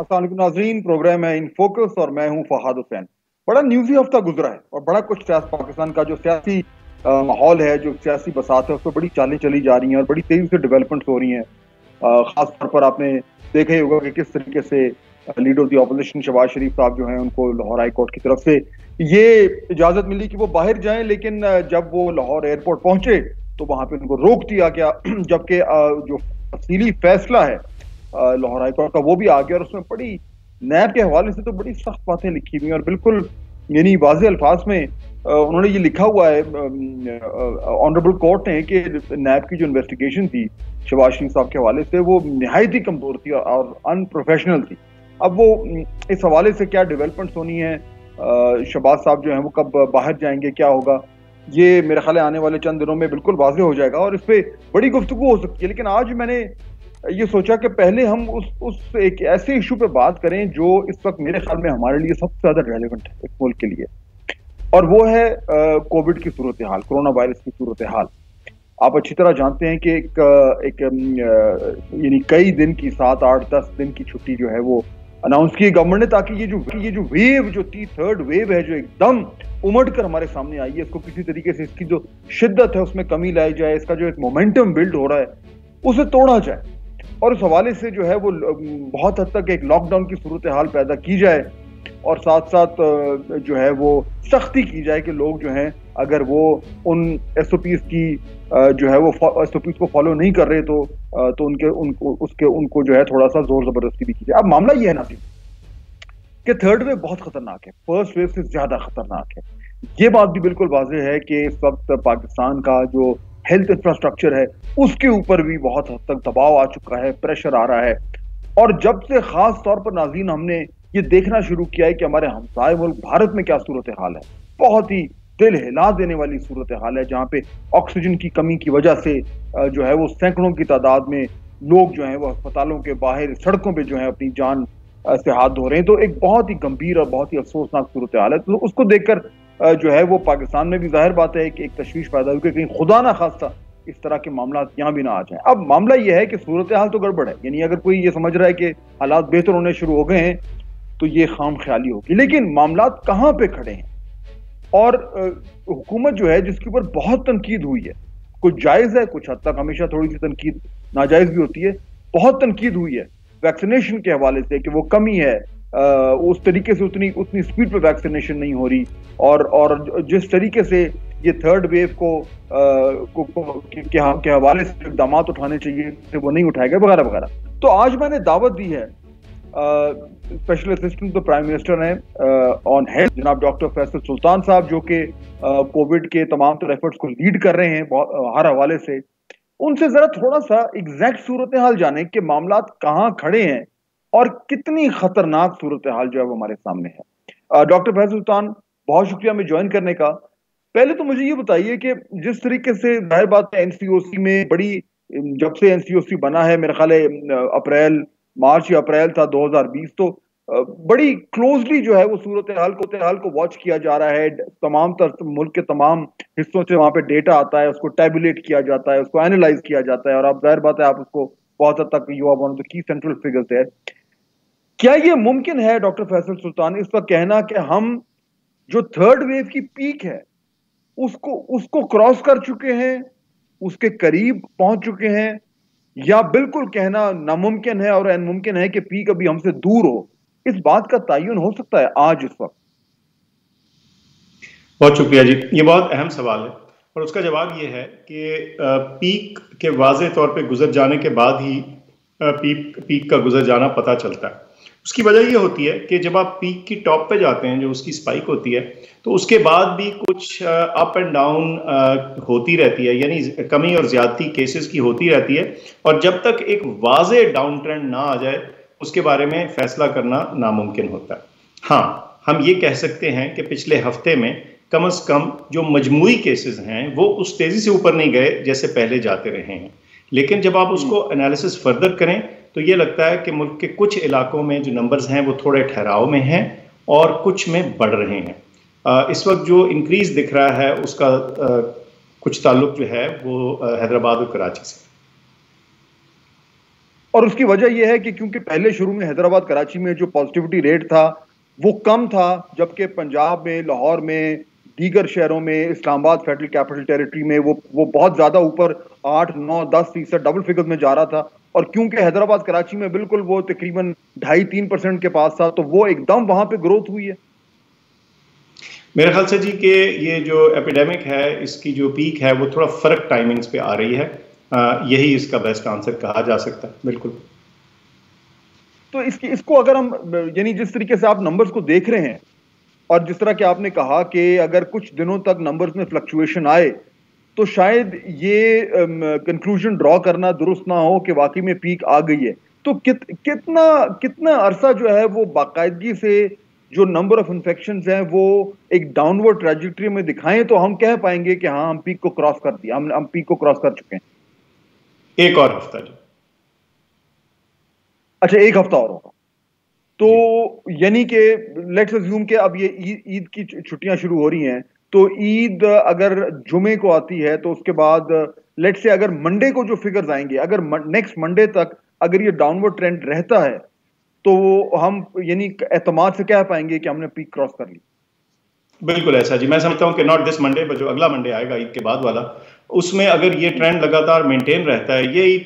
अस्सलाम वालेकुम नाज़रीन, प्रोग्राम है इन फोकस और मैं हूं फहाद हुसैन। बड़ा न्यूज़ी हफ्ता गुजरा है और बड़ा कुछ पाकिस्तान का जो सियासी माहौल है, जो सियासी बसात है, उस पर बड़ी चालें चली जा रही हैं और बड़ी तेजी से डेवलपमेंट्स हो रही हैं। खास तौर पर आपने देखा ही होगा कि किस तरीके से leader of the opposition Shahbaz Sharif sahab जो हैं, उनको लाहौर हाई कोर्ट की तरफ से ये इजाजत मिली कि वो बाहर जाएं, लेकिन जब वो लाहौर एयरपोर्ट पहुंचे तो वहां पे उनको रोक दिया गया। जबकि जो तफसीली फैसला है लाहौर हाई कोर्ट का वो भी आ गया और उसमें बड़ी नैब के हवाले से तो बड़ी सख्त बातें लिखी हुई हैं और बिल्कुल यानी वाज़ेह अल्फाज में उन्होंने ये लिखा हुआ है ऑनरेबल कोर्ट ने कि नैब की जो इन्वेस्टिगेशन थी शहबाज शरीफ साहब के हवाले से वो निहायत ही कमजोर थी और अनप्रोफेशनल थी। अब वो इस हवाले से क्या डेवलपमेंट्स होनी है, शहबाज साहब जो हैं वो कब बाहर जाएंगे, क्या होगा, ये मेरे ख्याल आने वाले चंद दिनों में बिल्कुल वाज़ेह हो जाएगा और इस पर बड़ी गुफ्तगू हो सकती है। लेकिन आज मैंने ये सोचा कि पहले हम उस एक ऐसे इशू पे बात करें जो इस वक्त मेरे ख्याल में हमारे लिए सबसे ज्यादा रेलेवेंट है इस मुल्क के लिए, और वो है कोविड की सूरत हाल, कोरोना वायरस की सूरत हाल। आप अच्छी तरह जानते हैं कि एक यानी कई दिन की 7, 8, 10 दिन की छुट्टी जो है वो अनाउंस की गवर्नमेंट ने, ताकि ये जो वेव जो थी, थर्ड वेव है जो एकदम उमड़ कर हमारे सामने आई है, इसको किसी तरीके से इसकी जो शिद्दत है उसमें कमी लाई जाए, इसका जो एक मोमेंटम बिल्ड हो रहा है उसे तोड़ा जाए और उस हवाले से जो है वो बहुत हद तक एक लॉकडाउन की सूरत हाल पैदा की जाए और साथ साथ जो है वो सख्ती की जाए कि लोग जो हैं अगर वो उन एसओपीज की जो है वो एसओपीज को फॉलो नहीं कर रहे तो उनको जो है थोड़ा सा जोर जबरदस्ती भी की जाए। अब मामला ये है ना कि थर्ड वेव बहुत खतरनाक है, फर्स्ट वेव से ज्यादा खतरनाक है। ये बात भी बिल्कुल वाज़ेह है कि इस वक्त पाकिस्तान का जो हेल्थ इंफ्रास्ट्रक्चर है उसके ऊपर भी बहुत हद तक दबाव आ चुका है, प्रेशर आ रहा है। और जब से खास तौर पर नाज़रीन हमने ये देखना शुरू किया है कि हमारे हमसाए मुल्क भारत में क्या सूरत हाल है, बहुत ही दिल हिला देने वाली सूरत हाल है, जहाँ पे ऑक्सीजन की कमी की वजह से जो है वो सैकड़ों की तादाद में लोग जो है वो अस्पतालों के बाहर सड़कों पर जो है अपनी जान से हाथ धो रहे हैं। तो एक बहुत ही गंभीर और बहुत ही अफसोसनाक सूरत हाल है। तो उसको देखकर जो है वो पाकिस्तान में भी जाहिर बात है कि एक तशवीश पैदा हुई कि कहीं खुदा ना खास्ता इस तरह के मामला यहाँ भी ना आ जाए। अब मामला यह है कि सूरत हाल तो गड़बड़ है, यानी अगर कोई ये समझ रहा है कि हालात बेहतर होने शुरू हो गए हैं तो ये खाम ख्याली होगी, लेकिन मामला कहाँ पे खड़े हैं और हुकूमत जो है जिसके ऊपर बहुत तनकीद हुई है, कुछ जायज है, कुछ हद तक हमेशा थोड़ी सी तनकीद नाजायज भी होती है, बहुत तनकीद हुई है वैक्सीनेशन के हवाले से कि वो कमी है, उस तरीके से उतनी स्पीड पे वैक्सीनेशन नहीं हो रही और जिस तरीके से ये थर्ड वेव के हवाले से इकदाम उठाने चाहिए वो नहीं उठाए गए वगैरह वगैरह। तो आज मैंने दावत दी है स्पेशल असिस्टेंट तो प्राइम मिनिस्टर हैं ऑन हेल्थ जनाब डॉक्टर फैसल सुल्तान साहब, जो कि कोविड के तमाम तरह एफर्ट्स को लीड कर रहे हैं हर हवाले से। उनसे जरा थोड़ा सा एग्जैक्ट सूरत हाल जाने के मामला कहाँ खड़े हैं और कितनी खतरनाक सूरत हाल जो है वो हमारे सामने है। डॉक्टर फैसल सुल्तान, बहुत शुक्रिया हमें ज्वाइन करने का। पहले तो मुझे ये बताइए कि जिस तरीके से जाहिर बात है एनसीओसी में बड़ी, जब से एनसीओसी बना है मेरे ख्याल है मार्च या अप्रैल था 2020, तो बड़ी क्लोजली जो है वो सूरत हाल को वॉच किया जा रहा है। तमाम मुल्क के तमाम हिस्सों से वहां पे डेटा आता है, उसको टैबुलेट किया जाता है, उसको एनालाइज किया जाता है और अब जाहिर बात है आप उसको बहुत हद तक you are one of the key central figures है। क्या ये मुमकिन है डॉक्टर फैसल सुल्तान इस वक्त कहना कि हम जो थर्ड वेव की पीक है उसको क्रॉस कर चुके हैं, उसके करीब पहुंच चुके हैं, या बिल्कुल कहना नामुमकिन है और मुमकिन है कि पीक अभी हमसे दूर हो? इस बात का तयन हो सकता है आज इस वक्त? बहुत शुक्रिया जी, ये बहुत अहम सवाल है और उसका जवाब ये है कि पीक के वाज़े तौर पे गुजर जाने के बाद ही पीक का गुजर जाना पता चलता है। उसकी वजह ये होती है कि जब आप पीक की टॉप पे जाते हैं, जो उसकी स्पाइक होती है, तो उसके बाद भी कुछ अप एंड डाउन होती रहती है, यानी कमी और ज्यादती केसेस की होती रहती है और जब तक एक वाज़े डाउन ट्रेंड ना आ जाए उसके बारे में फैसला करना नामुमकिन होता है। हाँ, हम ये कह सकते हैं कि पिछले हफ्ते में कम से कम जो मजमूई केसेस हैं वो उस तेजी से ऊपर नहीं गए जैसे पहले जाते रहे हैं, लेकिन जब आप उसको एनालिसिस फर्दर करें तो ये लगता है कि मुल्क के कुछ इलाकों में जो नंबर्स हैं वो थोड़े ठहराव में हैं और कुछ में बढ़ रहे हैं। इस वक्त जो इंक्रीज दिख रहा है उसका कुछ ताल्लुक जो है वो हैदराबाद और कराची से। और उसकी वजह यह है कि क्योंकि पहले शुरू में हैदराबाद कराची में जो पॉजिटिविटी रेट था वो कम था, जबकि पंजाब में, लाहौर में, दीगर शहरों में, इस्लामाबाद फेडरल कैपिटल टेरिटरी में वो बहुत ज्यादा ऊपर 8, 9, 10% डबल फिगर्स में जा रहा था। और क्योंकि हैदराबाद कराची में बिल्कुल वो तकरीबन 2.5-3% के पास था, तो वो एकदम वहां पे ग्रोथ हुई है। मेरे ख्याल से जी कि ये जो एपिडेमिक है इसकी जो पीक है वो थोड़ा फर्क टाइमिंग्स पे आ रही है, यही इसका बेस्ट आंसर कहा जा सकता है। बिल्कुल। तो इसको अगर हम, यानी जिस तरीके से आप नंबर्स को देख रहे हैं और जिस तरह कि आपने कहा कि अगर कुछ दिनों तक नंबर्स में फ्लक्चुएशन आए तो शायद ये कंक्लूजन ड्रॉ करना दुरुस्त ना हो कि वाकई में पीक आ गई है। तो कितना कितना अरसा जो है वो बाकायदगी से जो नंबर ऑफ इन्फेक्शंस हैं वो एक डाउनवर्ड ट्रैजेक्टरी में दिखाएं तो हम कह पाएंगे कि हाँ हम पीक को क्रॉस कर दिया, हम पीक को क्रॉस कर चुके हैं। एक और हफ्ता जी। अच्छा, एक हफ्ता और होगा। तो यानी कि लेट्स अज्यूम कि अब ये ईद की छुट्टियां शुरू हो रही हैं, तो ईद अगर जुमे को आती है तो उसके बाद लेट्स से अगर मंडे को जो फिगर्स आएंगे, अगर नेक्स्ट मंडे तक अगर ये डाउनवर्ड ट्रेंड रहता है तो हम यानी एतमाद से कह पाएंगे कि हमने पीक क्रॉस कर ली। बिल्कुल ऐसा जी, मैं समझता हूं कि नॉट दिस मंडे पर जो अगला मंडे आएगा ईद के बाद वाला, उसमें अगर ये ट्रेंड लगातार मेंटेन रहता है, ये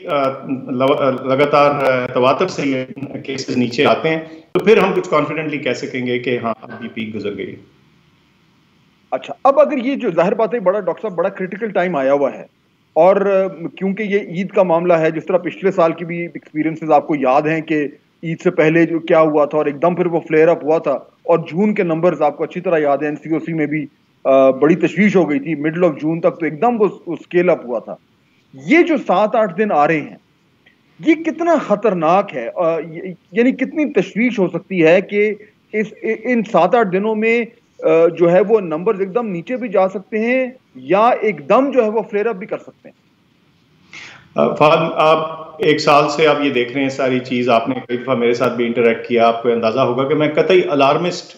लगातार तवातर से ये केसेस नीचे आते हैं, तो फिर हम कुछ कॉन्फिडेंटली कह सकेंगे कि हाँ अभी पीक गुजर गई। अच्छा, अब अगर ये जो जाहिर बात है बड़ा डॉक्टर साहब बड़ा क्रिटिकल टाइम आया हुआ है और क्योंकि ये ईद का मामला है, जिस तरह पिछले साल की भी एक्सपीरियंसेस आपको याद हैं कि ईद से पहले जो क्या हुआ था और एकदम फिर वो फ्लेयर अप हुआ था, और जून के नंबर्स आपको अच्छी तरह याद है, एनसीओसी में भी बड़ी तशवीश हो गई थी, मिडल ऑफ जून तक तो एकदम वो स्केल अप हुआ था। ये जो 7-8 दिन आ रहे हैं ये कितना खतरनाक है, यानी कितनी तशवीश हो सकती है कि इन 7-8 दिनों में जो है वो नंबर्स एकदम नीचे भी जा सकते हैं या एकदम जो है वो फ्लेयर अप भी कर सकते हैं। फहद, आप एक साल से आप ये देख रहे हैं सारी चीज़, आपने कई दफ़ा मेरे साथ भी इंटरेक्ट किया, आपको अंदाज़ा होगा कि मैं कतई अलार्मिस्ट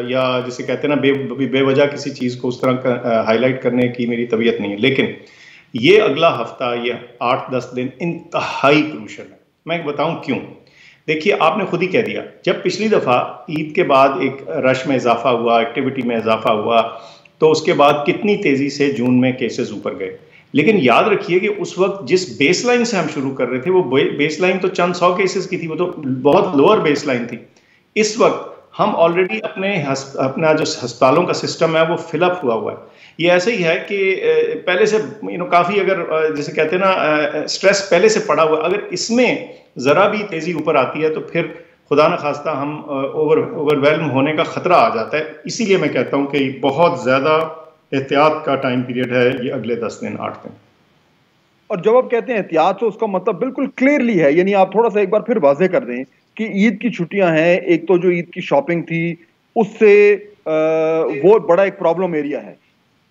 या जिसे कहते हैं ना बेवजह किसी चीज़ को उस तरह हाईलाइट करने की मेरी तबीयत नहीं है, लेकिन ये अगला हफ्ता, ये 8-10 दिन इंतहाई क्रूशल है। मैं बताऊं क्यों। देखिए, आपने खुद ही कह दिया, जब पिछली दफ़ा ईद के बाद एक रश में इजाफा हुआ, एक्टिविटी में इजाफा हुआ, तो उसके बाद कितनी तेज़ी से जून में केसेस ऊपर गए। लेकिन याद रखिए कि उस वक्त जिस बेसलाइन से हम शुरू कर रहे थे, वो बेसलाइन तो चंद 100 केसेस की थी, वो तो बहुत लोअर बेसलाइन थी। इस वक्त हम ऑलरेडी अपना जो अस्पतालों का सिस्टम है वो फिलअप हुआ है। ये ऐसे ही है कि पहले से काफ़ी, अगर जैसे कहते हैं ना, स्ट्रेस पहले से पड़ा हुआ, अगर इसमें ज़रा भी तेज़ी ऊपर आती है तो फिर खुदा न खास्ता हम ओवरवेल्म होने का ख़तरा आ जाता है। इसीलिए मैं कहता हूँ कि बहुत ज़्यादा एहतियात का टाइम पीरियड है ये अगले 10 दिन 8 दिन। और जब आप कहते हैं एहतियात, तो उसका मतलब बिल्कुल क्लियरली है, यानी आप थोड़ा सा एक बार फिर वाजे कर दें कि ईद की छुट्टियां हैं, एक तो जो ईद की शॉपिंग थी उससे वो बड़ा एक प्रॉब्लम एरिया है,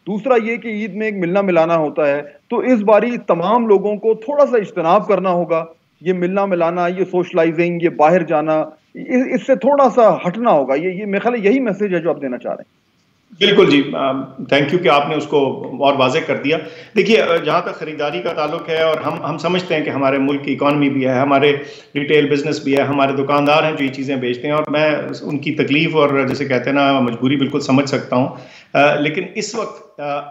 दूसरा ये कि ईद में एक मिलना मिलाना होता है, तो इस बारी तमाम लोगों को थोड़ा सा इज्तनाब करना होगा, ये मिलना मिलाना, ये सोशलाइजिंग, ये बाहर जाना, इससे थोड़ा सा हटना होगा। ये मेरे ख्याल यही मैसेज है जो आप देना चाह रहे हैं। बिल्कुल जी, थैंक यू कि आपने उसको और वाज़ेह कर दिया। देखिए, जहाँ तक ख़रीदारी का ताल्लुक है, और हम समझते हैं कि हमारे मुल्क की इकॉनमी भी है, हमारे रिटेल बिजनेस भी है, हमारे दुकानदार हैं जो ये चीज़ें बेचते हैं, और मैं उनकी तकलीफ़ और जैसे कहते हैं ना मजबूरी बिल्कुल समझ सकता हूँ, लेकिन इस वक्त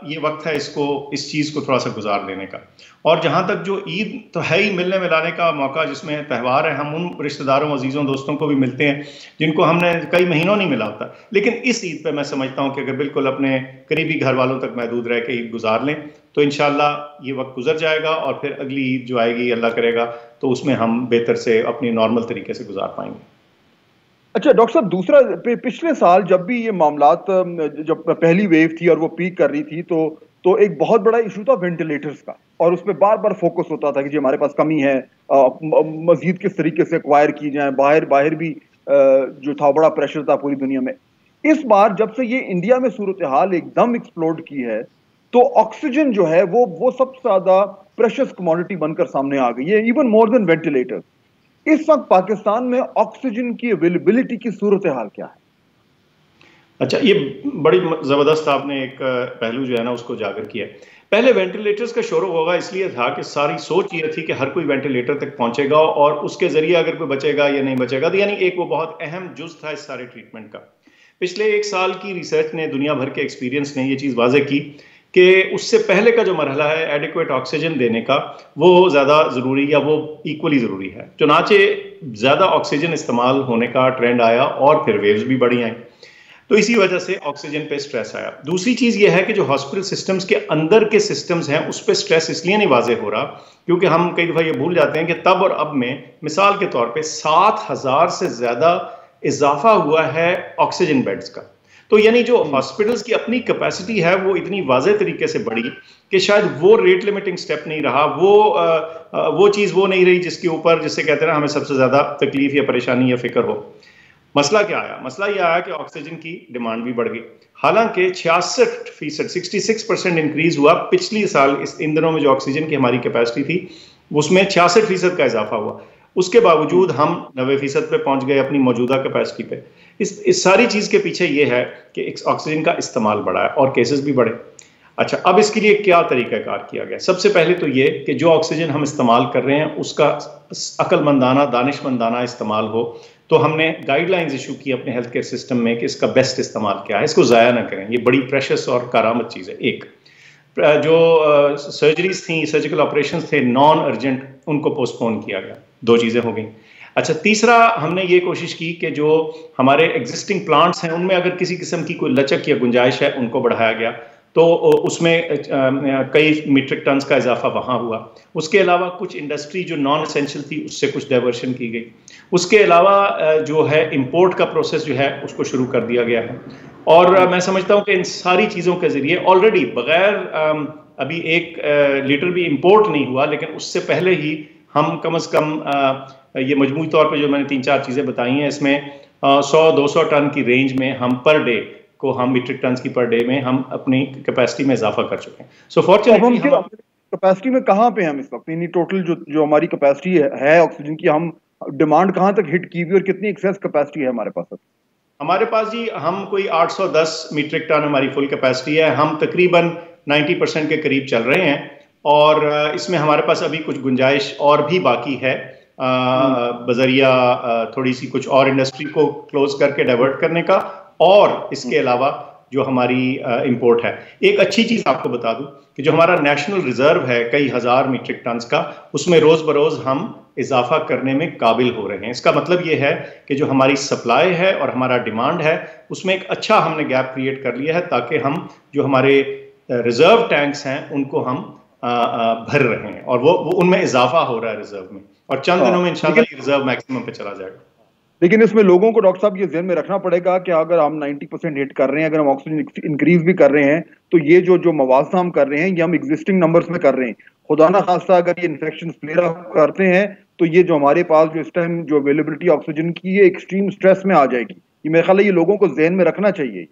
ये वक्त है इस चीज़ को थोड़ा सा गुजार लेने का। और जहाँ तक जो ईद तो है ही मिलने मिलाने का मौका, जिसमें त्यौहार है, हम उन रिश्तेदारों, अजीज़ों, दोस्तों को भी मिलते हैं जिनको हमने कई महीनों नहीं मिला होता। लेकिन इस ईद पे मैं समझता हूँ कि अगर बिल्कुल अपने करीबी घर वालों तक महदूद रह के ईद गुजार लें तो इंशाल्लाह ये वक्त गुजर जाएगा, और फिर अगली ईद जो आएगी अल्लाह करेगा तो उसमें हम बेहतर से अपनी नॉर्मल तरीके से गुजार पाएंगे। अच्छा डॉक्टर साहब, दूसरा, पिछले साल जब भी ये मामलात, जब पहली वेव थी और वो पीक कर रही थी, तो एक बहुत बड़ा इशू था वेंटिलेटर्स का, और उस पर बार बार फोकस होता था कि जी हमारे पास कमी है, मजीद किस तरीके से एक्वायर की जाए, बाहर भी जो था बड़ा प्रेशर था पूरी दुनिया में। इस बार जब से ये इंडिया में सूरत हाल एकदम एक्सप्लोड की है, तो ऑक्सीजन जो है वो सबसे ज्यादा प्रेशियस कमोडिटी बनकर सामने आ गई है, इवन मोर देन वेंटिलेटर्स। इस वक्त पाकिस्तान में ऑक्सीजन की अवेलेबिलिटी की सूरत हाल क्या है? अच्छा, ये बड़ी जबरदस्त आपने एक पहलू जो है ना उसको उजागर किया है। पहले वेंटिलेटर्स का शोर होगा इसलिए था कि सारी सोच ये थी कि हर कोई वेंटिलेटर तक पहुंचेगा और उसके जरिए अगर कोई बचेगा या नहीं बचेगा, तो यानी एक वो बहुत अहम जुज था इस सारे ट्रीटमेंट का। पिछले एक साल की रिसर्च ने, दुनिया भर के एक्सपीरियंस ने ये चीज़ वाजे की कि उससे पहले का जो मरहला है एडिक्वेट ऑक्सीजन देने का, वो ज़्यादा ज़रूरी या वो इक्वली ज़रूरी है। चुनाचे ज़्यादा ऑक्सीजन इस्तेमाल होने का ट्रेंड आया और फिर वेव्स भी बढ़ी आई, तो इसी वजह से ऑक्सीजन पे स्ट्रेस आया। दूसरी चीज ये है कि जो हॉस्पिटल सिस्टम्स के अंदर के सिस्टम्स हैं उस पर स्ट्रेस इसलिए नहीं वाजे हो रहा क्योंकि हम कई दफा ये भूल जाते हैं कि तब और अब में मिसाल के तौर पे 7,000 से ज्यादा इजाफा हुआ है ऑक्सीजन बेड्स का। तो यानी जो हॉस्पिटल्स की अपनी कैपेसिटी है वो इतनी वाजे तरीके से बढ़ी कि शायद वो रेट लिमिटिंग स्टेप नहीं रहा, वो चीज वो नहीं रही जिसके ऊपर, जिससे कहते हैं ना, हमें सबसे ज्यादा तकलीफ या परेशानी या फिक्र हो। मसला क्या आया? मसला यह आया कि ऑक्सीजन की डिमांड भी बढ़ गई। हालांकि 66%, 66% इंक्रीज हुआ पिछली साल इन दिनों में जो ऑक्सीजन की हमारी कैपेसिटी थी उसमें 66% का इजाफा हुआ। उसके बावजूद हम 90% पे पहुंच गए अपनी मौजूदा कैपेसिटी पे। इस सारी चीज के पीछे ये है कि ऑक्सीजन का इस्तेमाल बढ़ा है और केसेस भी बढ़े। अच्छा, अब इसके लिए क्या तरीकाकार किया गया? सबसे पहले तो ये कि जो ऑक्सीजन हम इस्तेमाल कर रहे हैं उसका अक्लमंदाना, दानिशमंदाना इस्तेमाल हो। तो हमने गाइडलाइंस इशू की अपने हेल्थ केयर सिस्टम में कि इसका बेस्ट इस्तेमाल क्या है, इसको ज़ाया ना करें। ये बड़ी प्रेशस और कारामद चीज़ है। एक, जो सर्जरीज थी, सर्जिकल ऑपरेशन थे नॉन अर्जेंट, उनको पोस्टपोन किया गया। दो चीज़ें हो गई। अच्छा, तीसरा, हमने ये कोशिश की कि जो हमारे एग्जिस्टिंग प्लांट्स हैं उनमें अगर किसी किस्म की कोई लचक या गुंजाइश है उनको बढ़ाया गया, तो उसमें कई मीट्रिक टन्स का इजाफा वहाँ हुआ। उसके अलावा कुछ इंडस्ट्री जो नॉन एसेंशियल थी उससे कुछ डाइवर्शन की गई। उसके अलावा जो है इंपोर्ट का प्रोसेस जो है उसको शुरू कर दिया गया है। और मैं समझता हूँ कि इन सारी चीज़ों के ज़रिए ऑलरेडी बग़ैर अभी 1 लीटर भी इंपोर्ट नहीं हुआ, लेकिन उससे पहले ही हम कम से कम ये मजमूई तौर पे जो मैंने 3-4 चीज़ें बताई हैं इसमें 100-200 टन की रेंज में हम पर डे को, हम मीट्रिक टन की पर डे में हम अपनी कैपेसिटी में इजाफा कर चुके हैं। सो फॉर्चुनेटली हम कैपेसिटी में कहाँ पे हम इस वक्त, यानी टोटल जो हमारी कैपेसिटी है ऑक्सीजन की, हम डिमांड कहाँ तक हिट की हुई और कितनी एक्सेस कैपेसिटी है हमारे पास? हमारे पास जी, हम कोई 810 मीट्रिक टन हमारी फुल कैपेसिटी है। हम तकरीबन 90% के करीब चल रहे हैं और इसमें हमारे पास अभी कुछ गुंजाइश और भी बाकी है, बजरिया थोड़ी सी कुछ और इंडस्ट्री को क्लोज करके डाइवर्ट करने का, और इसके अलावा जो हमारी इंपोर्ट है। एक अच्छी चीज़ आपको बता दूं कि जो हमारा नेशनल रिजर्व है कई हज़ार मीट्रिक टन्स का, उसमें रोज़ बरोज़ हम इजाफा करने में काबिल हो रहे हैं। इसका मतलब ये है कि जो हमारी सप्लाई है और हमारा डिमांड है उसमें एक अच्छा हमने गैप क्रिएट कर लिया है, ताकि हम जो हमारे रिजर्व टैंक्स हैं उनको हम भर रहे हैं और वो उनमें इजाफा हो रहा है रिजर्व में, और चंद दिनों में इंशाल्लाह रिजर्व मैक्सिमम पे चला जाएगा। लेकिन इसमें लोगों को डॉक्टर साहब ये ध्यान में रखना पड़ेगा कि अगर हम 90% हिट कर रहे हैं, अगर हम ऑक्सीजन इंक्रीज भी कर रहे हैं, तो ये जो मवासा हम कर रहे हैं ये हम एग्जिस्टिंग नंबर्स में कर रहे हैं। खुदा ना खास्ता अगर ये इन्फेक्शन फ्लेयर अप करते हैं तो ये जो हमारे पास जो इस टाइम जो अवेलेबिलिटी ऑक्सीजन की, ये एक्सट्रीम स्ट्रेस में आ जाएगी। ये मेरे ख्याल है ये लोगों को ज़हन में रखना चाहिए।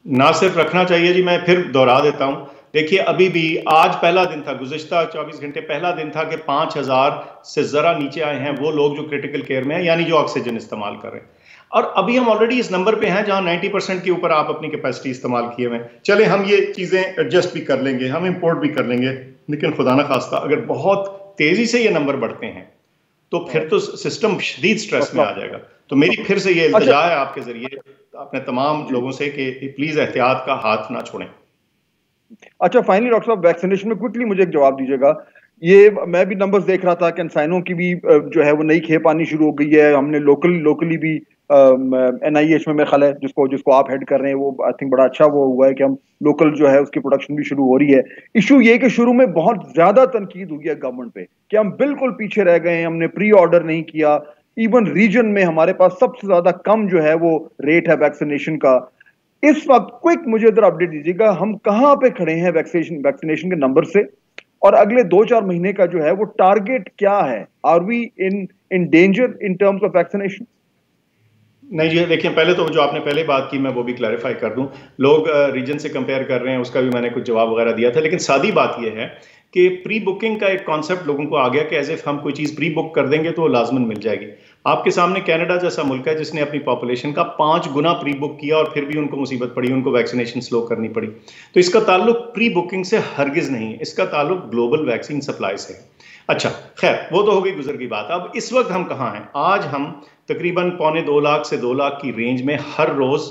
ना सिर्फ रखना चाहिए जी, मैं फिर दोहरा देता हूँ। देखिए, अभी भी आज पहला दिन था, गुज़िश्ता 24 घंटे पहला दिन था कि 5,000 से ज़रा नीचे आए हैं वो लोग जो क्रिटिकल केयर में हैं, यानी जो ऑक्सीजन इस्तेमाल कर रहे हैं। और अभी हम ऑलरेडी इस नंबर पे हैं जहां 90% के ऊपर आप अपनी कैपेसिटी इस्तेमाल किए हुए। चले हम ये चीज़ें एडजस्ट भी कर लेंगे, हम इंपोर्ट भी कर लेंगे, लेकिन खुदा न खास्ता अगर बहुत तेज़ी से ये नंबर बढ़ते हैं तो फिर तो सिस्टम शदीद स्ट्रेस में आ जाएगा। तो मेरी फिर से ये इल्तिजा है आपके ज़रिए अपने तमाम लोगों से कि प्लीज़ एहतियात का हाथ ना छोड़ें। अच्छा, फाइनली डॉक्टर साहब, वैक्सीनेशन में क्विकली मुझे एक जवाब दीजिएगा। ये मैं भी नंबर्स देख रहा था कि साइनों की भी जो है वो नई खेप आनी शुरू हो गई है। हमने लोकली भी NIH में मेरा ख्याल है जिसको आप हेड कर रहे हैं, वो आई थिंक बड़ा अच्छा वो हुआ है कि हम लोकल जो है उसकी प्रोडक्शन भी शुरू हो रही है। इशू ये कि शुरू में बहुत ज्यादा तनकीद हुई है गवर्नमेंट पे कि हम बिल्कुल पीछे रह गए हैं, हमने प्री ऑर्डर नहीं किया। इवन रीजन में हमारे पास सबसे ज्यादा कम जो है वो रेट है वैक्सीनेशन का। इस वक्त क्विक मुझे इधर अपडेट दीजिएगा, हम कहां पे खड़े हैं वैक्सीनेशन के नंबर से, और अगले 2-4 महीने का जो है वो टारगेट क्या है? Are we in danger in terms of vaccination? नहीं जी, देखिए, पहले तो जो आपने पहले बात की मैं वो भी क्लैरिफाई कर दूं। लोग रीजन से कंपेयर कर रहे हैं, उसका भी मैंने कुछ जवाब वगैरह दिया था, लेकिन सादी बात यह है कि प्री बुकिंग का एक कॉन्सेप्ट लोगों को आ गया कि एज इफ हम कोई चीज़ प्री बुक कर देंगे तो वो लाजमन मिल जाएगी। आपके सामने कनाडा जैसा मुल्क है जिसने अपनी पॉपुलेशन का 5 गुना प्री बुक किया और फिर भी उनको मुसीबत पड़ी, उनको वैक्सीनेशन स्लो करनी पड़ी। तो इसका ताल्लुक प्री बुकिंग से हरगिज़ नहीं है, इसका ताल्लुक ग्लोबल वैक्सीन सप्लाई से है। अच्छा खैर, वो तो हो गई गुजर की बात। अब इस वक्त हम कहाँ हैं? आज हम तकरीबन 1.25 लाख से 2 लाख की रेंज में हर रोज़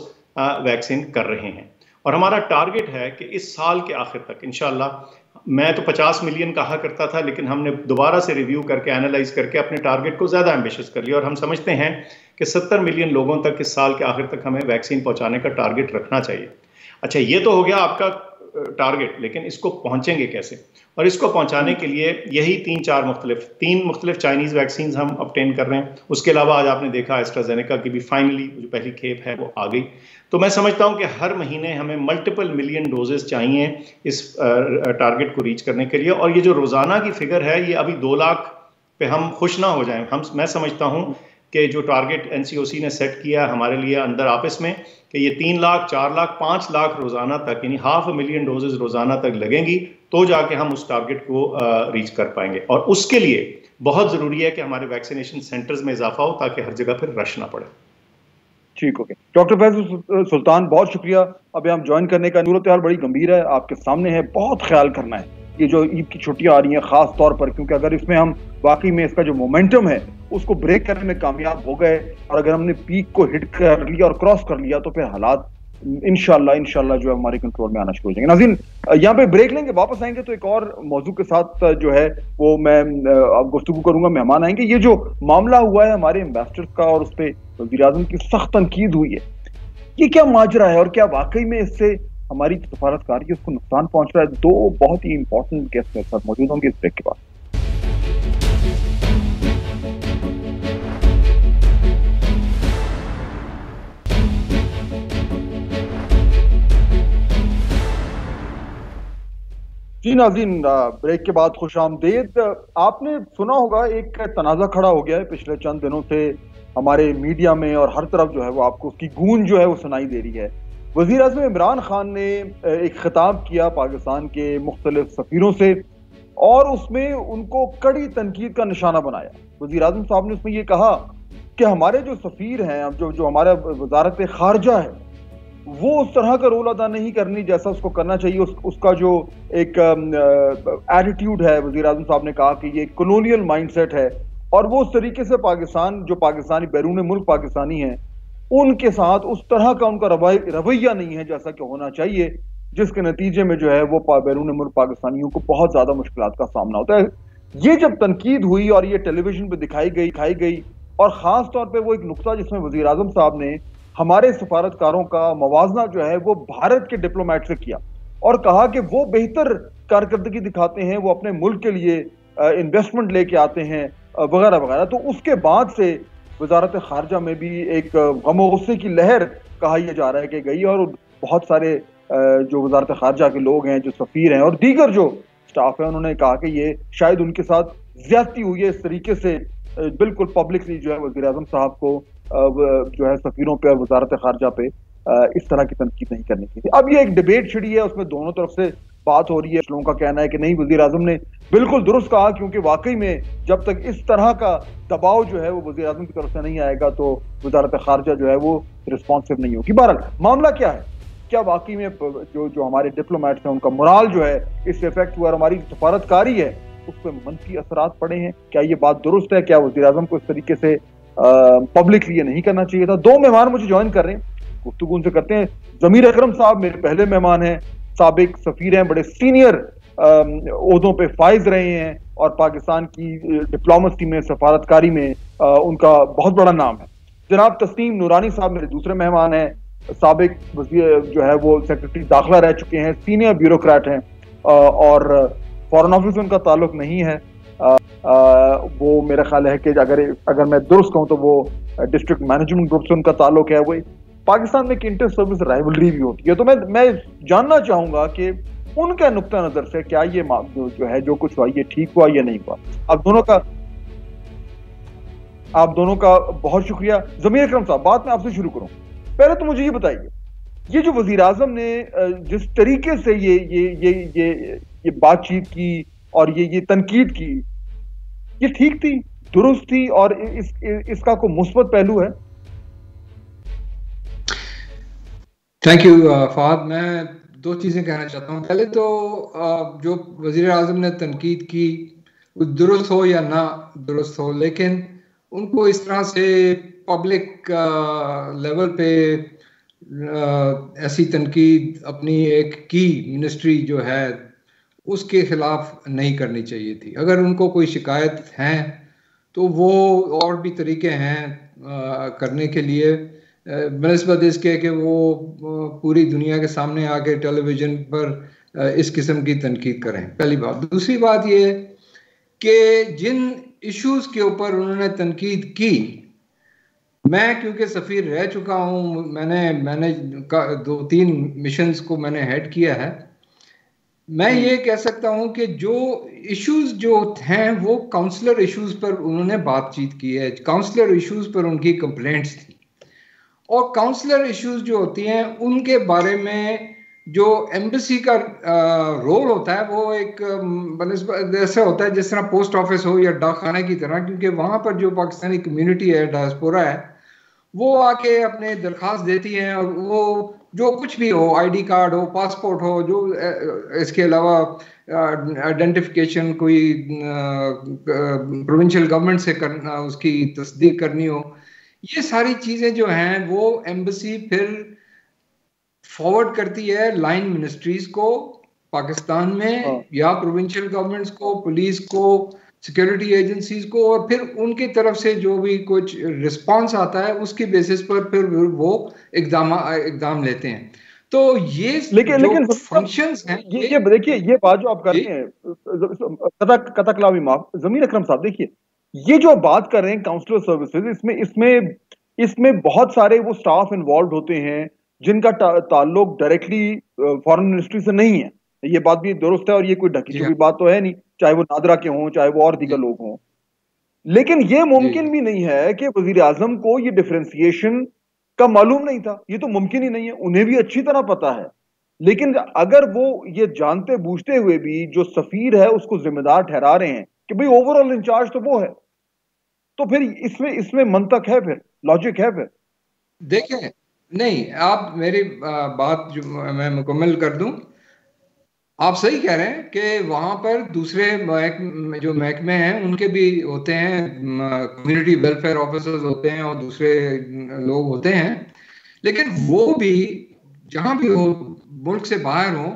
वैक्सीन कर रहे हैं और हमारा टारगेट है कि इस साल के आखिर तक इंशाल्लाह, मैं तो 50 मिलियन कहा करता था लेकिन हमने दोबारा से रिव्यू करके एनालाइज करके अपने टारगेट को ज़्यादा एम्बिशियस कर लिया और हम समझते हैं कि 70 मिलियन लोगों तक इस साल के आखिर तक हमें वैक्सीन पहुंचाने का टारगेट रखना चाहिए। अच्छा, ये तो हो गया आपका टारगेट, लेकिन इसको पहुंचेंगे कैसे? और इसको पहुंचाने के लिए यही 3 मुख्तलिफ चाइनीज़ वैक्सीन हम ऑब्टेन कर रहे हैं। उसके अलावा आज आपने देखा एस्ट्राजेनेका की भी फाइनली जो पहली खेप है वो आ गई। तो मैं समझता हूं कि हर महीने हमें मल्टीपल मिलियन डोजेस चाहिए इस टारगेट को रीच करने के लिए। और ये जो रोज़ाना की फिगर है, ये अभी 2 लाख पे हम खुश ना हो जाएं। मैं समझता हूं कि जो टारगेट एनसीओसी ने सेट किया हमारे लिए अंदर आपस में कि ये 3 लाख, 4 लाख, 5 लाख रोज़ाना तक, यानी 500,000 डोजेज रोज़ाना तक लगेंगी, तो जाके हम उस टारगेट को रीच कर पाएंगे। और उसके लिए बहुत ज़रूरी है कि हमारे वैक्सीनेशन सेंटर्स में इजाफा हो ताकि हर जगह फिर रश ना पड़े। ठीक, ओके डॉक्टर फैज़ल सुल्तान, बहुत शुक्रिया। अभी हम ज्वाइन करने का सूरत हाल बड़ी गंभीर है, आपके सामने है, बहुत ख्याल करना है ये जो ईद की छुट्टियां आ रही हैं खास तौर पर, क्योंकि अगर इसमें हम वाकई में इसका जो मोमेंटम है उसको ब्रेक करने में कामयाब हो गए और अगर हमने पीक को हिट कर लिया और क्रॉस कर लिया तो फिर हालात इंशाल्लाह जो है हमारे कंट्रोल में आना शुरू हो जाएंगे। नाज़रीन, यहाँ पे ब्रेक लेंगे, वापस आएंगे तो एक और मौजू के साथ जो है वो मैं अब गुफ्तगू करूंगा, मेहमान आएंगे। ये जो मामला हुआ है हमारे एम्बेसडर का और उस पर वज़ीर-ए-आज़म की सख्त तनकीद हुई है, ये क्या माजरा है और क्या वाकई में इससे हमारी सफारतकारी उसको नुकसान पहुंच रहा है? दो बहुत ही इंपॉर्टेंट गेस्ट मेरे साथ मौजूद होंगे इस ब्रेक के बाद। जी नाज़रीन, ब्रेक के बाद खुशामदीद। आपने सुना होगा एक तनाज़ा खड़ा हो गया है पिछले चंद दिनों से हमारे मीडिया में और हर तरफ जो है वो आपको उसकी गूंज जो है वो सुनाई दे रही है। वज़ीर-ए-आज़म इमरान खान ने एक खिताब किया पाकिस्तान के मुख्तलिफ सफ़ीरों से और उसमें उनको कड़ी तनकीद का निशाना बनाया। वज़ीर-ए-आज़म साहब ने उसमें ये कहा कि हमारे जो सफ़ीर हैं, अब जो हमारा वज़ारत ख़ारजा है, वो उस तरह का रोल अदा नहीं करनी जैसा उसको करना चाहिए। उसका जो एक एटीट्यूड है, वज़ीर-ए-आज़म साहब ने कहा कि ये कॉलोनियल माइंडसेट है और वो उस तरीके से पाकिस्तान, जो पाकिस्तानी बैरून मुल्क पाकिस्तानी हैं, उनके साथ उस तरह का उनका रवैया नहीं है जैसा कि होना चाहिए, जिसके नतीजे में जो है वो बैरून मुल्क पाकिस्तानियों को बहुत ज्यादा मुश्किलात का सामना होता है। ये जब तनकीद हुई और ये टेलीविजन पे दिखाई गई और खास तौर पे वो एक नुक्ता जिसमें वज़ीर-ए-आज़म साहब ने हमारे सफारतकारों का मवाजना जो है वो भारत के डिप्लोमेट से किया और कहा कि वो बेहतर कारकर्दगी दिखाते हैं, वो अपने मुल्क के लिए इन्वेस्टमेंट लेके आते हैं वगैरह वगैरह। तो उसके बाद से वजारत खारजा में भी एक गम गुस्से की लहर कहा यह जा रहा है कि गई और बहुत सारे जो वजारत खारजा के लोग हैं, जो सफ़ीर हैं और दीगर जो स्टाफ है, उन्होंने कहा कि ये शायद उनके साथ ज्यादती हुई है। इस तरीके से बिल्कुल पब्लिकली जो है वज़ीर-ए-आज़म साहब को जो है सफ़ीरों पे और वजारत खारजा पे इस तरह की तनकीद नहीं करनी चाहिए। अब ये एक डिबेट छिड़ी है, उसमें दोनों तरफ से बात हो रही है। लोगों का कहना है कि नहीं, वज़ीर-ए-आज़म ने बिल्कुल दुरुस्त कहा, क्योंकि वाकई में जब तक इस तरह का दबाव जो है वो वज़ीर-ए-आज़म की तरफ से नहीं आएगा तो वजारत खारजा जो है वो रिस्पॉन्सिव नहीं होगी। बहरहाल मामला क्या है, क्या वाकई में जो हमारे डिप्लोमेट्स हैं उनका मोराल जो है इससे इफेक्ट हुआ और हमारी सफारतकारी है उस पर मनफी असरात पड़े हैं? क्या ये बात दुरुस्त है? क्या वज़ीर-ए-आज़म को इस तरीके से पब्लिकली ये नहीं करना चाहिए था? दो मेहमान मुझे ज्वाइन कर रहे हैं, गुफ्तगू उनसे करते हैं। ज़मीर अकरम साहब मेरे पहले मेहमान हैं, साबिक सफ़ीर हैं, बड़े सीनियर ओहदों पे फाइज रहे हैं और पाकिस्तान की डिप्लोमेसी में, सफारतकारी में उनका बहुत बड़ा नाम है। जनाब तस्नीम नूरानी साहब मेरे दूसरे मेहमान हैं, साबिक वज़ीर जो है वो सेक्रेटरी दाखिला रह चुके हैं, सीनियर ब्यूरोक्रेट हैं और फॉरेन ऑफिस उनका ताल्लुक नहीं है। वो मेरा ख्याल है कि अगर मैं दुरुस्त कहूँ तो वो डिस्ट्रिक्ट मैनेजमेंट ग्रुप से उनका ताल्लुक है। वो पाकिस्तान में एक इंटर सर्विस राइवलरी भी होती है। तो मैं जानना चाहूंगा कि उनका नुक्ता नजर से क्या ये जो है जो कुछ हुआ ये ठीक हुआ या नहीं हुआ? आप दोनों का बहुत शुक्रिया। ज़मीर अकरम साहब, बात मैं आपसे शुरू करूं। पहले तो मुझे ये बताइए, ये जो वज़ीर-ए-आज़म ने जिस तरीके से ये बातचीत की और ये तनकीद की, ये ठीक थी, दुरुस्त थी, और इसका कोई मुस्बत पहलू है? Thank you Fahad. मैं दो चीज़ें कहना चाहता हूँ। पहले तो जो वज़ीर आज़म ने तनकीद की, दुरुस्त हो या ना दुरुस्त हो, लेकिन उनको इस तरह से पब्लिक लेवल पे ऐसी तनकीद अपनी एक की मिनिस्ट्री जो है उसके खिलाफ नहीं करनी चाहिए थी। अगर उनको कोई शिकायत है तो वो और भी तरीके हैं करने के लिए, बनस्बत इसके कि वो पूरी दुनिया के सामने आके टेलीविज़न पर इस किस्म की तनकीद करें, पहली बात। दूसरी बात ये कि जिन इश्यूज़ के ऊपर उन्होंने तनकीद की, मैं क्योंकि सफ़ीर रह चुका हूँ, मैंने 2-3 मिशंस को मैंने हेड किया है, मैं ये कह सकता हूँ कि जो इश्यूज जो हैं वो काउंसलर इश्यूज पर उन्होंने बातचीत की है, काउंसलर इश्यूज पर उनकी कंप्लेंट्स थी, और काउंसलर इश्यूज जो होती हैं उनके बारे में जो एम्बेसी का रोल होता है वो एक ऐसा होता है जिस तरह पोस्ट ऑफिस हो या डाक खाने की तरह, क्योंकि वहाँ पर जो पाकिस्तानी कम्युनिटी है, डायस्पोरा है, वो आके अपने दरख्वास्त देती हैं, और वो जो कुछ भी हो, आईडी कार्ड हो, पासपोर्ट हो, जो इसके अलावा आइडेंटिफिकेशन कोई प्रोविंशियल गवर्नमेंट से करना, उसकी तस्दीक करनी हो, ये सारी चीज़ें जो हैं वो एम्बेसी फिर फॉरवर्ड करती है लाइन मिनिस्ट्रीज को पाकिस्तान में, या प्रोविंशियल गवर्नमेंट्स को, पुलिस को, सिक्योरिटी एजेंसीज को, और फिर उनकी तरफ से जो भी कुछ रिस्पांस आता है उसकी बेसिस पर फिर वो इकदाम लेते हैं। तो ये लेकिन फंक्शंस हैं, ये देखिए, ये बात जो आप कर रहे हैं कतकलावी माफ जमीर अकरम साहब, देखिए ये जो बात कर रहे हैं काउंसलर सर्विसेज, इसमें बहुत सारे वो स्टाफ इन्वॉल्व होते हैं जिनका ताल्लुक डायरेक्टली फॉरेन मिनिस्ट्री से नहीं है। ये बात भी दुरुस्त है, और ये कोई ढकी छुपी बात तो है नहीं, चाहे वो नादरा के हों, चाहे वो और दीगर लोग हों। लेकिन ये मुमकिन भी नहीं है कि वजीर आजम को ये डिफरेंशिएशन का मालूम नहीं था, ये तो मुमकिन ही नहीं है, उन्हें भी अच्छी तरह पता है। लेकिन अगर वो ये जानते बूझते हुए भी जो सफीर है उसको जिम्मेदार ठहरा रहे हैं कि भाई ओवरऑल इंचार्ज तो वो है, तो फिर इसमें मंतक है, फिर लॉजिक है। फिर देखिए, नहीं, आप मेरी बात जो मैं मुकम्मल कर दूं, आप सही कह रहे हैं कि वहाँ पर दूसरे जो महकमे हैं उनके भी होते हैं, कम्युनिटी वेलफेयर ऑफिसर्स होते हैं और दूसरे लोग होते हैं, लेकिन वो भी जहाँ भी हो, मुल्क से बाहर हो,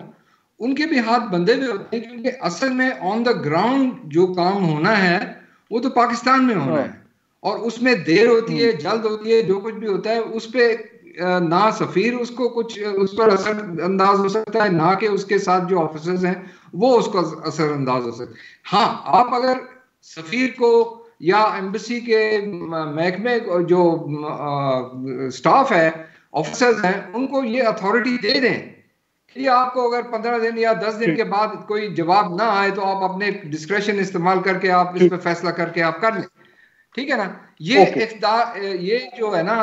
उनके भी हाथ बंधे हुए होते हैं, क्योंकि असल में ऑन द ग्राउंड जो काम होना है वो तो पाकिस्तान में होना है, और उसमें देर होती है, जल्द होती है, जो कुछ भी होता है उस पर ना सफीर उसको कुछ उस पर असर अंदाज हो सकता है, ना कि उसके साथ जो ऑफिसर्स हैं वो उसको असर अंदाज हो सकता है। हाँ, आप अगर सफीर को या एम्बेसी के महकमे जो स्टाफ है, ऑफिसर्स हैं, उनको ये अथॉरिटी दे दें कि आपको अगर 15 दिन या 10 दिन के बाद कोई जवाब ना आए तो आप अपने डिस्क्रेशन इस्तेमाल करके आप इस पर फैसला करके आप कर लें, ठीक है ना। ये ये जो है ना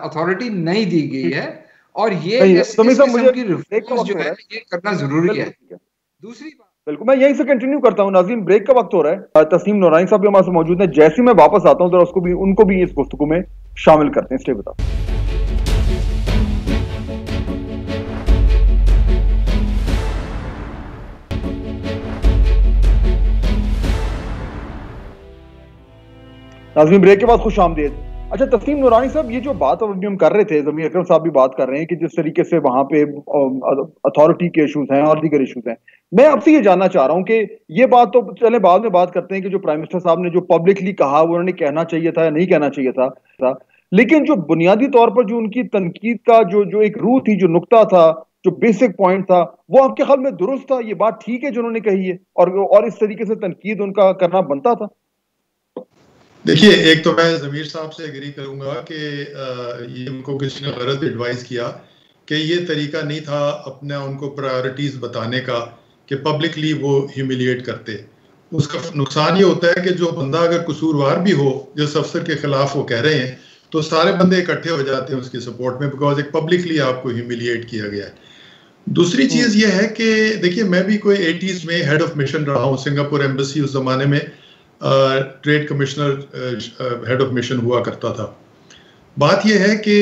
अथॉरिटी नहीं दी गई है, और ये इस किस्म की रिफॉर्म्स जो है ये करना जरूरी है। दूसरी बात, बिल्कुल, मैं यहीं से कंटिन्यू करता हूं। नाज़रीन, ब्रेक का वक्त हो रहा है। तस्नीम नूरानी साहब भी हमारे साथ मौजूद हैं। जैसे मैं वापस आता हूं जरा उनको भी इस गुफ्तगू में शामिल करते हैं। स्टे बताओ। नाज़रीन, ब्रेक के बाद खुश आमदीद। अच्छा, तस्नीम नूरानी साहब, ये जो बात अभी हम कर रहे थे, ज़मीर अकरम साहब भी बात कर रहे हैं कि जिस तरीके से वहां पे अथॉरिटी के इशूज हैं और दीगर इशूज हैं, मैं आपसे ये जानना चाह रहा हूं कि ये बात तो चले बाद में बात करते हैं कि जो प्राइम मिनिस्टर साहब ने जो पब्लिकली कहा वो उन्होंने कहना चाहिए था या नहीं कहना चाहिए था, लेकिन जो बुनियादी तौर पर जो उनकी तनकीद का जो एक रूह थी, जो नुक्ता था, जो बेसिक पॉइंट था, वो आपके ख्याल में दुरुस्त था? ये बात ठीक है जो उन्होंने कही है, और इस तरीके से तनकीद उनका करना बनता था? देखिए, एक तो मैं ज़मीर साहब से एग्री करूंगा कि ये उनको किसी ने गलत एडवाइस किया कि ये तरीका नहीं था अपना उनको प्रायोरिटीज़ बताने का कि पब्लिकली वो ह्यूमिलिएट करते। उसका नुकसान ये होता है कि जो बंदा अगर कसूरवार भी हो, जिस अफसर के खिलाफ वो कह रहे हैं, तो सारे बंदे इकट्ठे हो जाते हैं उसकी सपोर्ट में, बिकॉज एक पब्लिकली आपको ह्यूमिलिएट किया गया है। दूसरी चीज ये है कि देखिए, मैं भी कोई 80s में हेड ऑफ मिशन रहा हूँ सिंगापुर एम्बेसी। उस जमाने में trade commissioner head of mission हुआ करता था। बात यह है कि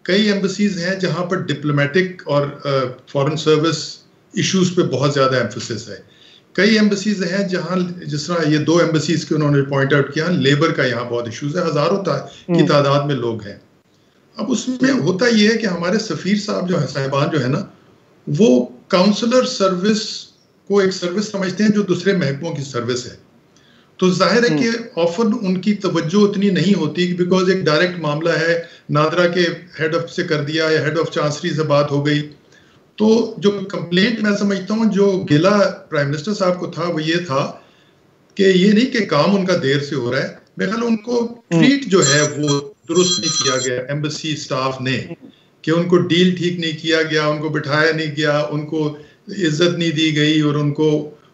कई एम्बेसीज हैं जहां पर डिप्लोमेटिक और फॉरेन सर्विस इश्यूज पे बहुत ज्यादा एम्फोसिस है। कई एम्बेसीज हैं जहां, जिस तरह ये 2 एम्बेसीज के उन्होंने पॉइंट आउट किया, लेबर का यहाँ बहुत इश्यूज है, हजारों की तादाद में लोग हैं। अब उसमें होता ये है कि हमारे सफीर साहब जो है, साहिबान जो है ना, वो काउंसलर सर्विस को एक सर्विस समझते हैं जो दूसरे महकमों की सर्विस है। तो जाहिर है कि ऑफन उनकी तवज्जो उतनी नहीं होती, बिकॉज एक डायरेक्ट मामला है, नादरा के हेड ऑफ से कर दिया या हेड ऑफ चांसरी से बात हो गई। तो जो कंप्लेंट मैं समझता हूँ जो गिला प्राइम मिनिस्टर साहब को था, वो ये था कि ये नहीं कि काम उनका देर से हो रहा है, मेरे ख्याल उनको ट्रीट जो है वो दुरुस्त नहीं किया गया एम्बेसी स्टाफ ने, कि उनको डील ठीक नहीं किया गया, उनको बिठाया नहीं गया, उनको इज्जत नहीं दी गई, और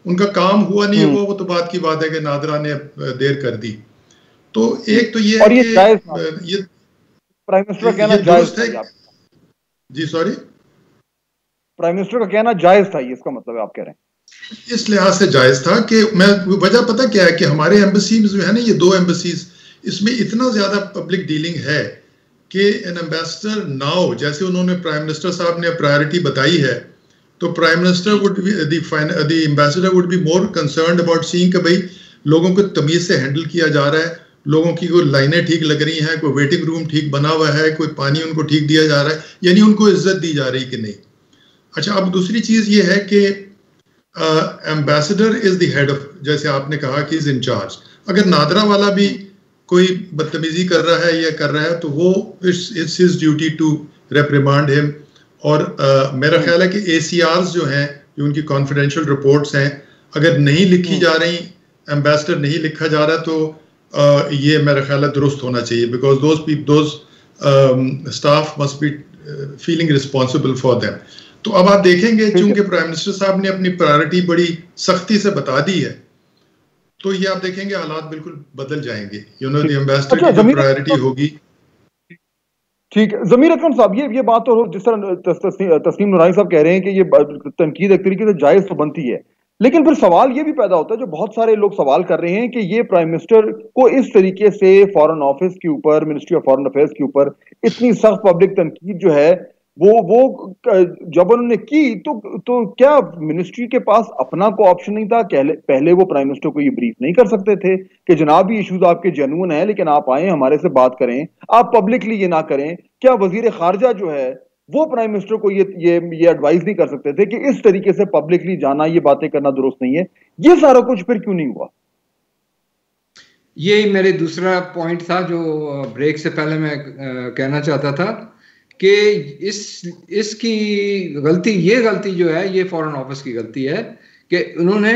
उनका काम हुआ नहीं हुआ, वो तो बात की बात है कि नादरा ने देर कर दी। तो एक तो ये है कि ये प्राइम मिनिस्टर का कहना जायज है। जी सॉरी, प्राइम मिनिस्टर का कहना जायज था, ये इसका मतलब है आप कह रहे हैं? इस लिहाज से जायज था कि मैं, वजह पता क्या है कि हमारे एम्बेसीज जो है ना, ये 2 एम्बेसीज, इसमें इतना ज्यादा पब्लिक डीलिंग है कि एन एम्बेसडर नाउ, जैसे उन्होंने प्राइम मिनिस्टर साहब ने प्रायोरिटी बताई है, तो prime minister would be the ambassador would be more concerned about seeing कि भाई लोगों को तमीज से हैंडल किया जा रहा है, लोगों की कोई लाइनें ठीक लग रही हैं, कोई वेटिंग रूम ठीक बना हुआ है, कोई पानी उनको ठीक दिया जा रहा है, यानी उनको इज्जत दी जा रही कि नहीं। अच्छा, अब दूसरी चीज ये है कि ambassador is the head of, जैसे आपने कहा कि इज इंचार्ज। अगर नादरा वाला भी कोई बदतमीजी कर रहा है या कर रहा है, तो वो it's his duty to reprimand him. और मेरा ख्याल है कि ACRs जो हैं, जो उनकी कॉन्फिडेंशियल रिपोर्ट्स हैं, अगर नहीं लिखी जा रही, एम्बेसडर नहीं लिखा जा रहा, तो ये मेरा ख्याल है दुरुस्त होना चाहिए, because those staff must be feeling responsible for them. तो अब आप देखेंगे, चूंकि प्राइम मिनिस्टर साहब ने अपनी प्रायोरिटी बड़ी सख्ती से बता दी है, तो ये आप देखेंगे हालात बिल्कुल बदल जाएंगे। यू नो, द एम्बेसडर की जो प्रायोरिटी होगी। ठीक है जमीर अकरम साहब, ये बात तो जिस तरह तस्नीम नूरानी साहब कह रहे हैं कि ये तनकीद एक तरीके से जायज तो बनती है, लेकिन फिर सवाल ये भी पैदा होता है, जो बहुत सारे लोग सवाल कर रहे हैं कि ये प्राइम मिनिस्टर को इस तरीके से फॉरेन ऑफिस के ऊपर, मिनिस्ट्री ऑफ फॉरेन अफेयर्स के ऊपर इतनी सख्त पब्लिक तनकीद जो है वो जब उन्होंने की, तो क्या मिनिस्ट्री के पास अपना कोई ऑप्शन नहीं था? पहले वो प्राइम मिनिस्टर को ये ब्रीफ नहीं कर सकते थे कि जनाब ये इश्यूज आपके जेन्युइन है, लेकिन आप आए हमारे से बात करें, आप पब्लिकली ये ना करें? क्या वजीर खारजा जो है वो प्राइम मिनिस्टर को ये एडवाइस नहीं कर सकते थे कि इस तरीके से पब्लिकली जाना, ये बातें करना दुरुस्त नहीं है? ये सारा कुछ फिर क्यों नहीं हुआ? ये मेरे दूसरा पॉइंट था जो ब्रेक से पहले मैं कहना चाहता था कि इसकी गलती, ये गलती जो है ये फॉरेन ऑफिस की गलती है कि उन्होंने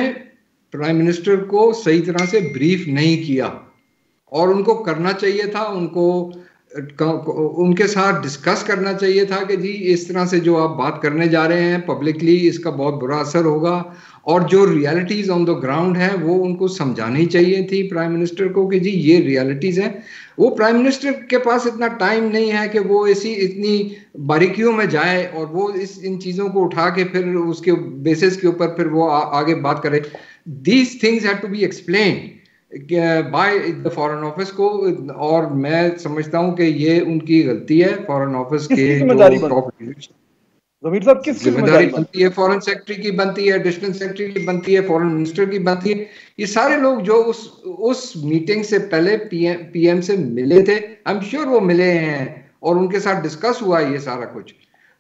प्राइम मिनिस्टर को सही तरह से ब्रीफ नहीं किया, और उनको करना चाहिए था, उनके साथ डिस्कस करना चाहिए था कि जी इस तरह से जो आप बात करने जा रहे हैं पब्लिकली, इसका बहुत बुरा असर होगा, और जो रियलिटीज ऑन द ग्राउंड है वो उनको समझानी चाहिए थी प्राइम मिनिस्टर को कि जी ये रियलिटीज हैं। वो प्राइम मिनिस्टर के पास इतना टाइम नहीं है कि वो इतनी बारीकियों में जाए और वो इन चीज़ों को उठा के फिर उसके बेसिस के ऊपर फिर वो आगे बात करे। These things have to be explained by the foreign office को, और मैं समझता हूं कि ये उनकी गलती है फॉरेन ऑफिस के जो ज़मीर साहब किस जिम्मेदारी बनती है, फॉरेन सेक्रेटरी की बनती है, एडिशनल सेक्रेटरी की बनती है, फॉरेन मिनिस्टर की बनती है। ये सारे लोग जो उस मीटिंग से पहले पीएम से मिले थे, आई एम श्योर वो मिले हैं और उनके साथ डिस्कस हुआ ये सारा कुछ,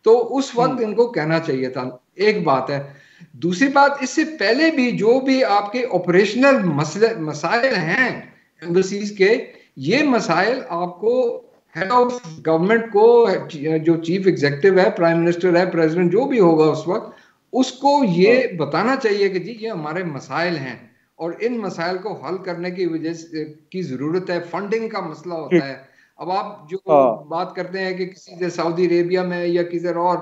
तो उस वक्त इनको कहना चाहिए था। एक बात है। दूसरी बात, इससे पहले भी जो भी आपके ऑपरेशनल मसाइल हैं एम्बेसीज के, ये मसाइल आपको हेड ऑफ गवर्नमेंट को, जो चीफ एग्जीक्यूटिव है, प्राइम मिनिस्टर है, प्रेसिडेंट जो भी होगा उस वक्त, उसको ये बताना चाहिए कि जी ये हमारे मसाइल हैं और इन मसाइल को हल करने की वजह की जरूरत है। फंडिंग का मसला होता है। अब आप जो बात करते हैं कि किसी सऊदी अरेबिया में या किसी और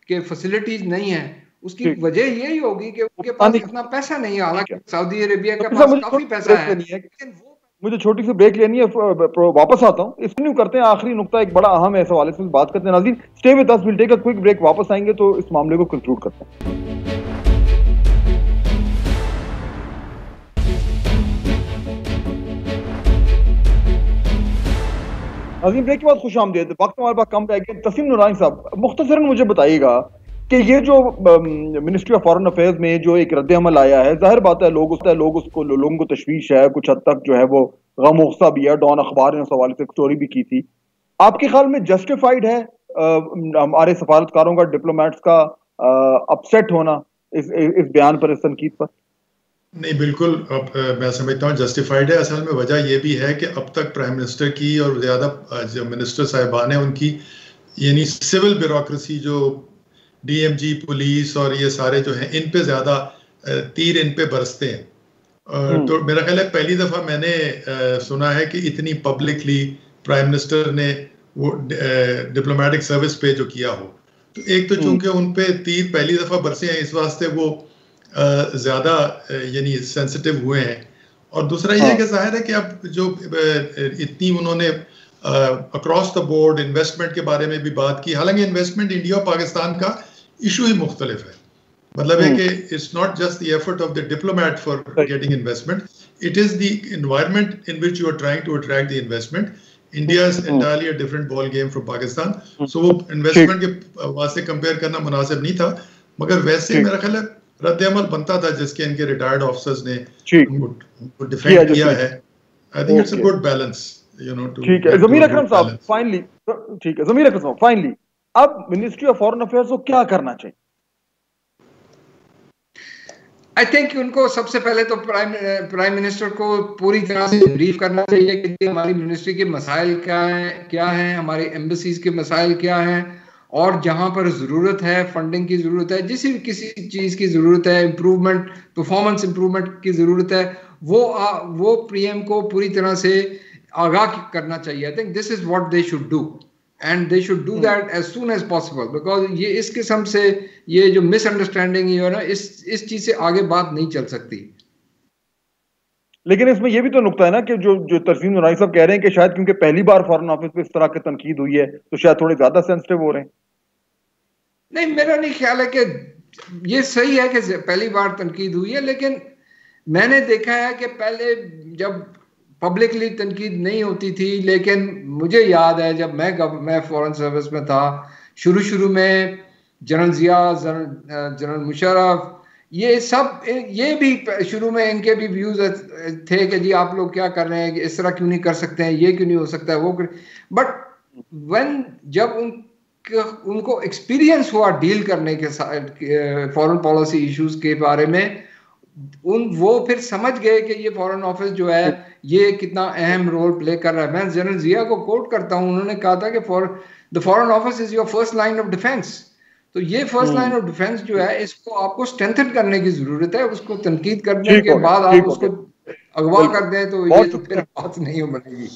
के फैसिलिटीज नहीं है, उसकी वजह यही होगी कि उनके पास इतना पैसा नहीं है। हालांकि सऊदी अरेबिया के पास काफी पैसा है, लेकिन वो मुझे छोटी सी ब्रेक लेनी है, वापस आता हूँ। इसको करते हैं, आखिरी नुकता एक बड़ा अहम है, इस हवाले से बात करते हैं। नाज़रीन stay with us, will take a quick break, वापस आएंगे तो इस मामले को कंक्लूड करते हैं। नाज़रीन ब्रेक के बाद खुश आमदीद। वक्त हमारे पास कम रह गया। तस्लीम नूरानी साहब, मुख्तसरन मुझे बताइएगा कि ये जो मिनिस्ट्री ऑफ फॉरेन अफेयर्स में जो एक रद्द अमल आया है, जाहिर बात है लोगों को तशवीश है, कुछ हद तक जो है वो गम गुस्सा भी है। डॉन अखबार ने उस हवाले से एक स्टोरी भी की थी। आपके ख्याल में जस्टिफाइड है हमारे सफारतकारों का, डिप्लोमेट्स का अपसेट होना इस बयान पर, इस तनकीद पर? नहीं, बिल्कुल मैं समझता हूँ जस्टिफाइड है। असल में वजह यह भी है कि अब तक प्राइम मिनिस्टर की और ज़्यादा जो मिनिस्टर साहिबान हैं उनकी, यानी सिविल ब्यूरोक्रेसी, जो डीएमजी, पुलिस और ये सारे जो हैं, इन पे ज़्यादा तीर इन पे बरसते हैं। तो मेरा ख्याल है पहली दफ़ा मैंने सुना है कि इतनी पब्लिकली प्राइम मिनिस्टर ने वो डिप्लोमेटिक सर्विस पे जो किया हो। तो एक तो चूंकि उन पे तीर पहली दफ़ा बरसे हैं, इस वास्ते वो ज़्यादा यानी सेंसिटिव हुए हैं। और दूसरा ये है कि जाहिर है कि अब जो इतनी उन्होंने अक्रॉस द बोर्ड इन्वेस्टमेंट के बारे में भी बात की, हालांकि इन्वेस्टमेंट इंडिया और पाकिस्तान का इशू ही मुख्तलिफ है। मतलब है कि it's not just the effort of the diplomat for getting investment, it is the environment in which you are trying to attract the investment. India is entirely a different ball game from Pakistan, so वो investment के वास्ते compare करना मुनासिब नहीं था। मगर वैसे मेरा ख्याल है रद्द अमल बनता था जिसके इनके रिटायर्ड ऑफिसर्स ने उनको डिफेंड किया है। I think it's a good balance, you know, too. ठीक है ज़मीर अकरम साहब, फाइनली, ठीक है ज़मीर अकरम साहब, फाइनली अब मिनिस्ट्री ऑफ फॉरेन अफेयर्स को क्या करना चाहिए? आई थिंक उनको सबसे पहले तो प्राइम मिनिस्टर को पूरी तरह से ब्रीफ करना चाहिए कि हमारी मिनिस्ट्री के मसाइल क्या हैं, हमारी एम्बेसीज के मसाइल क्या हैं, और जहां पर ज़रूरत है, फंडिंग की ज़रूरत है, किसी चीज़ की ज़रूरत है, इम्प्रूवमेंट, परफॉर्मेंस इम्प्रूवमेंट की ज़रूरत है, वो पीएम को पूरी तरह से आगाह करना चाहिए। I think this is what they should do, and they should do that as soon as possible, because ये इस किस्म से ये जो मिसअंडरस्टैंडिंग है ना, इस चीज़ से आगे बात नहीं चल सकती। लेकिन इसमें यह भी तो नुकता है ना कि जो तस्लीम नूरानी साहब कह रहे हैं कि शायद क्योंकि पहली बार फॉरेन ऑफिस पे इस तरह की तनकीद हुई है तो शायद थोड़े ज्यादा सेंसिटिव हो रहे हैं। नहीं, मेरा नहीं ख्याल है कि ये सही है कि पहली बार तनकीद हुई है, लेकिन मैंने देखा है कि पहले जब पब्लिकली तनकीद नहीं होती थी, लेकिन मुझे याद है जब मैं फॉरेन सर्विस में था, शुरू में जनरल जिया, जनरल मुशर्रफ, ये भी शुरू में इनके भी व्यूज थे कि जी आप लोग क्या कर रहे हैं, इस तरह क्यों नहीं कर सकते हैं, ये क्यों नहीं हो सकता है, वो। बट जब उनको एक्सपीरियंस हुआ डील करने के साथ फॉरेन पॉलिसी इश्यूज के बारे में, वो फिर समझ गए कि ये फॉरेन ऑफिस जो है ये कितना अहम रोल प्ले कर रहा है। मैं जनरल जिया को कोट करता हूं, उन्होंने कहा था कि the foreign office is your first line of defence. तो ये फर्स्ट लाइन ऑफ डिफेंस जो है, इसको आपको स्ट्रेंथन करने की जरूरत है। उसको तनकीद करने के बाद आप उसको अगवा कर दें तो ये तो फिर बात नहीं बनेगी।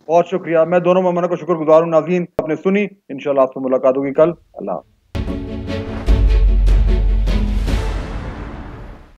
बहुत शुक्रिया, मैं दोनों मेहमानों का शुक्रगुजार हूं। नाज़रीन आपने सुनी, इंशाल्लाह आपसे मुलाकात होगी कल। अल्लाह।